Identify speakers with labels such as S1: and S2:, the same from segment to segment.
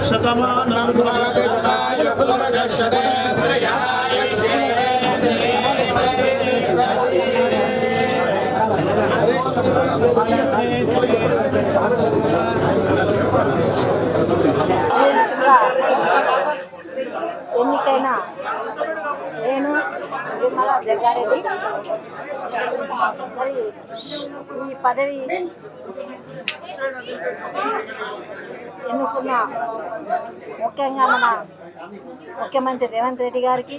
S1: शतमानं भवतिष्ठाय पुरुषशतेन्द्रियाय
S2: ఎన్నికైన నేను విమల జగ్గారెడ్డి మరి ఈ పదవి ఎన్నుకున్న ముఖ్యంగా మన ముఖ్యమంత్రి రేవంత్ రెడ్డి గారికి,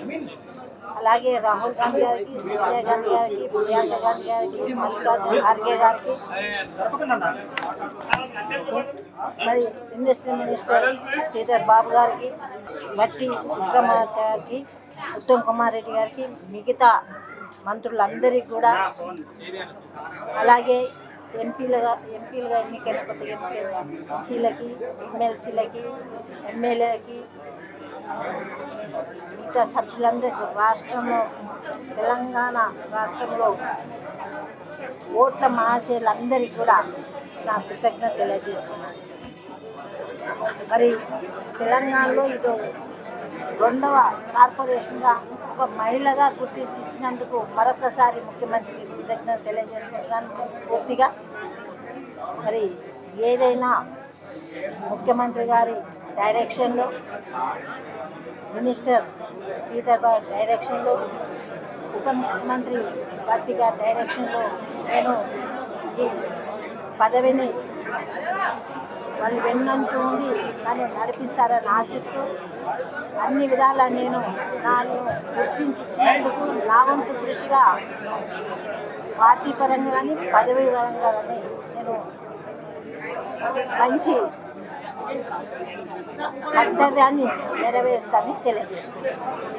S2: అలాగే రాహుల్ గాంధీ గారికి, సోనియా గాంధీ గారికి, ప్రియాంక గాంధీ గారికి, మల్లికార్జున ఖార్గే గారికి, మరి ఇండస్ట్రీ మినిస్టర్ శ్రీధర్ బాబు గారికి, బట్టి విక్రమార్క గారికి, ఉత్తమ్ కుమార్ రెడ్డి గారికి, మిగతా మంత్రులందరికీ కూడా, అలాగే ఎంపీలుగా ఎన్నికైన కొత్తగా ఎంపీలకి, ఎమ్మెల్సీలకి, ఎమ్మెల్యేలకి, మిగతా సభ్యులందరికీ రాష్ట్రంలో, తెలంగాణ రాష్ట్రంలో ఓట్ల మహాశయులందరికీ కూడా నా కృతజ్ఞత తెలియజేస్తున్నాను. మరి తెలంగాణలో ఇది రెండవ కార్పొరేషన్గా ఒక మహిళగా గుర్తించి ఇచ్చినందుకు మరొకసారి ముఖ్యమంత్రికి కృతజ్ఞత తెలియజేసుకుంటున్నాను మనస్ఫూర్తిగా. మరి ఏదైనా ముఖ్యమంత్రి గారి డైరెక్షన్లో, మినిస్టర్ శ్రీధర్ బాబు డైరెక్షన్లో, ఉప ముఖ్యమంత్రి బట్టి గారి డైరెక్షన్లో నేను ఈ పదవిని వాళ్ళు వెన్నంటూ ఉండి నన్ను నడిపిస్తారని ఆశిస్తూ, అన్ని విధాలా నన్ను గుర్తించి ఇచ్చినందుకు నా వంతు కృషిగా పార్టీ పరంగా కానీ పదవి పరంగా కానీ నేను మంచి కర్తవ్యాన్ని నెరవేరుస్తానని తెలియజేసుకుంటున్నాను.